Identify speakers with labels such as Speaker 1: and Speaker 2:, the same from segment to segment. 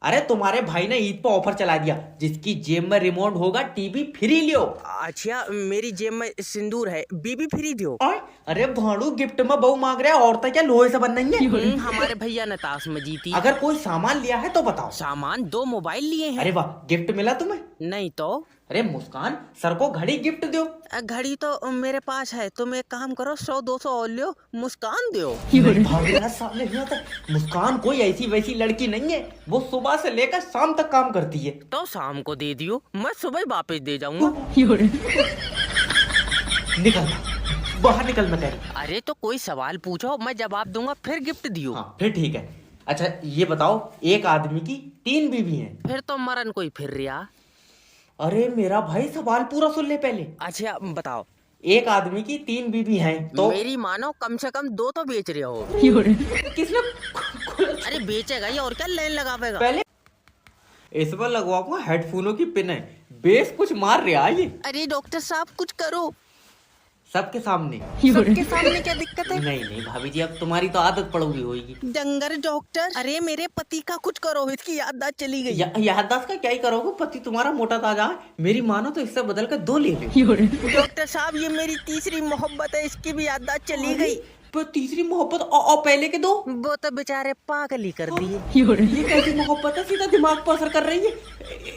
Speaker 1: अरे तुम्हारे भाई ने ईद पे ऑफर चला दिया, जिसकी जेब में रिमोट होगा टीवी फ्री लियो।
Speaker 2: अच्छा, मेरी जेब में सिंदूर है, बीबी फ्री दो।
Speaker 1: अरे भाड़ू गिफ्ट में बहू मांग रहा है, औरतें क्या लोहे से बन रही है?
Speaker 2: हमारे भैया ने ताश में जीती।
Speaker 1: अगर कोई सामान लिया है तो बताओ।
Speaker 2: सामान 2 मोबाइल लिए हैं।
Speaker 1: अरे वाह, गिफ्ट मिला तुम्हें?
Speaker 2: नहीं तो।
Speaker 1: अरे मुस्कान, सर को घड़ी गिफ्ट दो।
Speaker 2: घड़ी तो मेरे पास है, तुम एक काम करो 100-200 और लियो, मुस्कान दो।
Speaker 1: भाभी यार, सामने नहीं आता। मुस्कान कोई ऐसी वैसी लड़की नहीं है, वो सुबह से लेकर शाम तक काम करती है।
Speaker 2: तो शाम को दे दियो, मैं सुबह वापस दे जाऊंगा।
Speaker 1: निकल बाहर, निकल मैं कह रही।
Speaker 2: अरे तो कोई सवाल पूछो, मैं जवाब दूंगा, फिर गिफ्ट दियो।
Speaker 1: हाँ फिर ठीक है। अच्छा ये बताओ, एक आदमी की 3 बीवी हैं।
Speaker 2: फिर तो मरन कोई फिर रिया।
Speaker 1: अरे मेरा भाई, सवाल पूरा सुन ले पहले।
Speaker 2: अच्छा बताओ।
Speaker 1: एक आदमी की 3 बीवी हैं तो
Speaker 2: मेरी मानो कम से कम 2 तो बेच रहे हो।
Speaker 1: किसने
Speaker 2: अरे बेचेगा ही, और क्या लाइन लगावेगा।
Speaker 1: पहले इस पर लगवाऊंगा हेडफोनों की पिन है। बेस कुछ मार रहा है ये।
Speaker 2: अरे डॉक्टर साहब कुछ करो।
Speaker 1: सबके सामने?
Speaker 2: सबके सामने क्या दिक्कत है?
Speaker 1: नहीं नहीं भाभी जी, अब तुम्हारी तो आदत पड़ोगी होगी।
Speaker 2: डंगर डॉक्टर, अरे मेरे पति का कुछ करो, इसकी याददाश्त चली गई।
Speaker 1: याददाश्त का क्या ही करोगे, पति तुम्हारा मोटा ताजा है। मेरी मानो तो इससे बदल कर 2 ले लो।
Speaker 2: डॉक्टर साहब, ये मेरी तीसरी मोहब्बत है, इसकी भी याददाश्त चली गई।
Speaker 1: पर तीसरी मोहब्बत और पहले के 2?
Speaker 2: वो तो बेचारे पागल ही कर दिए।
Speaker 1: ये कैसी मोहब्बत है, सीधा दिमाग पर असर कर रही है।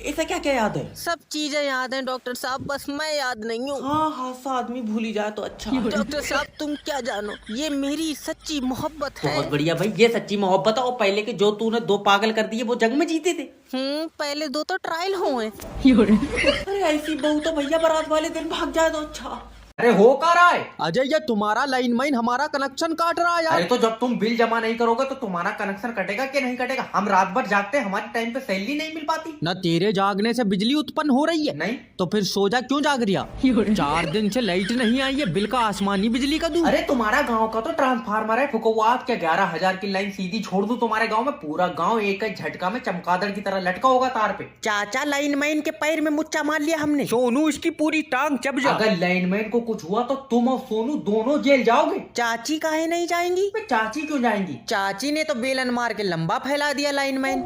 Speaker 1: इसे क्या क्या याद है?
Speaker 2: सब चीजें याद हैं डॉक्टर साहब, बस मैं याद नहीं हूँ।
Speaker 1: हाँ हादसा आदमी भूल ही जाए तो अच्छा।
Speaker 2: डॉक्टर साहब तुम क्या जानो, ये मेरी सच्ची मोहब्बत है।
Speaker 1: बहुत बढ़िया भाई, ये सच्ची मोहब्बत है। और पहले के जो तूने 2 पागल कर दिए, वो जंग में जीते थे।
Speaker 2: पहले 2 तो ट्रायल हुए।
Speaker 1: अरे ऐसी बहू तो भैया बारात वाले दिन भाग जाए तो अच्छा। अरे हो क्या रहा है?
Speaker 2: अजय, ये तुम्हारा लाइनमैन हमारा कनेक्शन काट रहा है यार।
Speaker 1: अरे तो जब तुम बिल जमा नहीं करोगे तो तुम्हारा कनेक्शन कटेगा कि नहीं कटेगा? हम रात भर जागते हैं, हमारे टाइम पे सैलरी नहीं मिल पाती।
Speaker 2: न तेरे जागने से बिजली उत्पन्न हो रही है।
Speaker 1: नहीं
Speaker 2: तो फिर सो जा, क्यों जाग रिया? 4 दिन से लाइट नहीं आई है, बिल का आसमानी बिजली का दूं।
Speaker 1: अरे तुम्हारा गांव का तो ट्रांसफार्मर है फुकवात, क्या 11,000 की लाइन सीधी छोड़ दूं तुम्हारे गांव में? पूरा गांव एक झटका में चमगादड़ की तरह लटका होगा तार पे।
Speaker 2: चाचा, लाइनमैन के पैर में मुच्चा मार लिया हमने। सोनू इसकी पूरी टांग चब जा।
Speaker 1: अगर लाइनमैन को कुछ हुआ तो तुम और सोनू दोनों जेल जाओगे।
Speaker 2: चाची काहे नहीं जाएंगी?
Speaker 1: चाची क्यों जाएंगी?
Speaker 2: चाची ने तो बेलन मार के लंबा फैला दिया लाइनमैन।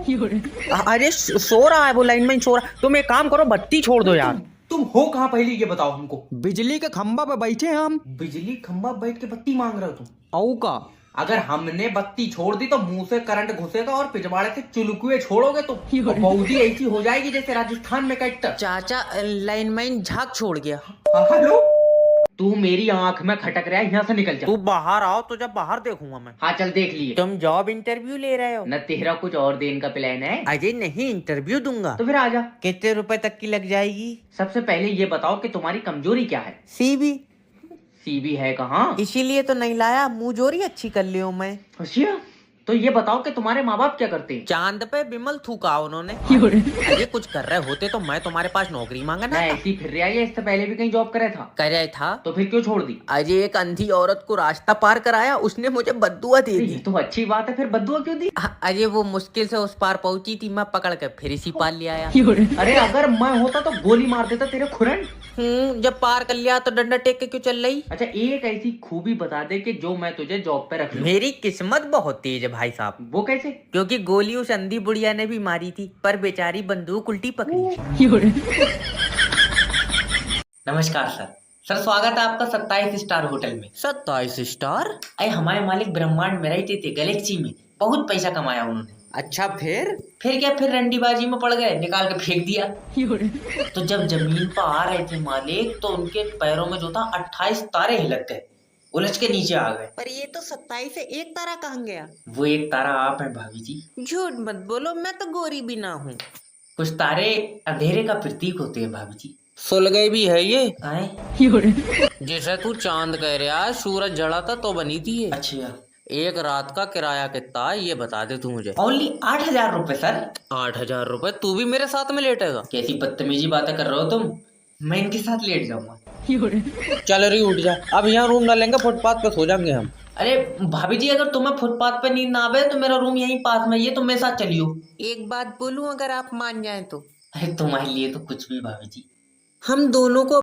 Speaker 2: अरे सो रहा है वो लाइनमैन, सो रहा। तुम एक काम करो, बत्ती छोड़ दो यार।
Speaker 1: तुम हो कहाँ पहले ये बताओ हमको।
Speaker 2: बिजली के खंभा पे बैठे हैं हम।
Speaker 1: बिजली खंभा बैठ के बत्ती मांग रहे हो तुम?
Speaker 2: औ का
Speaker 1: अगर हमने बत्ती छोड़ दी तो मुंह से करंट घुसेगा और पिछवाड़े से चुलकुए छोड़ोगे तो बहुत ही ऐसी हो जाएगी जैसे राजस्थान में कैक्टर।
Speaker 2: चाचा, लाइनमैन झाग छोड़ गया।
Speaker 1: हेलो, तू मेरी आंख में खटक रहा है, यहाँ से निकल जा।
Speaker 2: तू बाहर आओ तो जब बाहर देखूंगा मैं।
Speaker 1: हाँ चल देख लिए।
Speaker 2: तुम जॉब इंटरव्यू ले रहे हो?
Speaker 1: न तेरा कुछ और दिन का प्लान है?
Speaker 2: अजय नहीं, इंटरव्यू दूंगा।
Speaker 1: तो फिर आजा।
Speaker 2: कितने रुपए तक की लग जाएगी?
Speaker 1: सबसे पहले ये बताओ कि तुम्हारी कमजोरी क्या है?
Speaker 2: सीबी।
Speaker 1: सीबी है कहाँ?
Speaker 2: इसीलिए तो नहीं लाया, मुंहजोरी अच्छी कर लियो मैं।
Speaker 1: अच्छा, तो ये बताओ कि तुम्हारे माँ बाप क्या करते हैं?
Speaker 2: चांद पे विमल थूका उन्होंने। अरे कुछ कर रहे होते तो मैं तुम्हारे पास नौकरी मांगा ना।
Speaker 1: ऐसी फिर रहा है, इससे पहले भी कहीं जॉब करे था?
Speaker 2: करे था।
Speaker 1: तो फिर क्यों छोड़ दी?
Speaker 2: अजय, एक अंधी औरत को रास्ता पार कराया, उसने मुझे बद्दुआ दे
Speaker 1: ये
Speaker 2: दी।
Speaker 1: तो अच्छी बात है, फिर बद्दुआ क्यों दी?
Speaker 2: अजय वो मुश्किल से उस पार पहुंची थी, मैं पकड़ के फिर इसी पार ले आया।
Speaker 1: अरे अगर मैं होता तो गोली मार देता तेरे खुरन।
Speaker 2: जब पार कर लिया तो डंडा टेक के क्यों चल रही?
Speaker 1: अच्छा एक ऐसी खूबी बता दे कि जो मैं तुझे जॉब पे रख लूं।
Speaker 2: मेरी किस्मत बहुत तेज है भाई साहब।
Speaker 1: वो कैसे?
Speaker 2: क्योंकि गोली उस अंधी बुढ़िया ने भी मारी थी, पर बेचारी बंदूक उल्टी पकड़ी।
Speaker 1: नमस्कार सर। सर स्वागत है आपका 27 स्टार होटल में।
Speaker 2: 27 स्टार?
Speaker 1: अरे हमारे मालिक ब्रह्मांड में रहते थे, गैलेक्सी में। बहुत पैसा कमाया उन्होंने।
Speaker 2: अच्छा फिर
Speaker 1: क्या, फिर रंडीबाजी में पड़ गए, निकाल के फेंक दिया। तो जब जमीन पर आ रहे थे मालिक, तो उनके पैरों में जो था 28 तारे हिलक गए, उलझ के नीचे आ गए।
Speaker 2: पर ये तो 27 से एक तारा कहाँ गया?
Speaker 1: वो एक तारा आप हैं भाभी जी।
Speaker 2: झूठ मत बोलो, मैं तो गोरी भी ना हूँ।
Speaker 1: कुछ तारे अंधेरे का प्रतीक होते हैं भाभी जी।
Speaker 2: सुलगे भी है ये।
Speaker 1: आए?
Speaker 2: जैसे तू चांद कह रहा है, सूरज जड़ा था तो बनी थी ये।
Speaker 1: अच्छा,
Speaker 2: एक रात का किराया कितना है ये बता दे तू मुझे।
Speaker 1: ओनली 8,000 रुपए सर।
Speaker 2: 8,000 रुपए? तू भी मेरे साथ में लेटेगा?
Speaker 1: कैसी बदतमीजी बातें कर रहे हो तुम? मैं इनके साथ लेट जाऊंगा।
Speaker 2: चल रही, उठ जा, अब यहाँ रूम ना लेंगे, फुटपाथ पे सो जाएंगे हम।
Speaker 1: अरे भाभी जी, अगर तुम्हें फुटपाथ पे नींद ना आवे तो मेरा रूम यहीं पास में, ये तुम मेरे साथ चलियो।
Speaker 2: एक बात बोलूं, अगर आप मान जाएं तो?
Speaker 1: अरे तुम्हारे लिए तो कुछ भी भाभी जी।
Speaker 2: हम दोनों को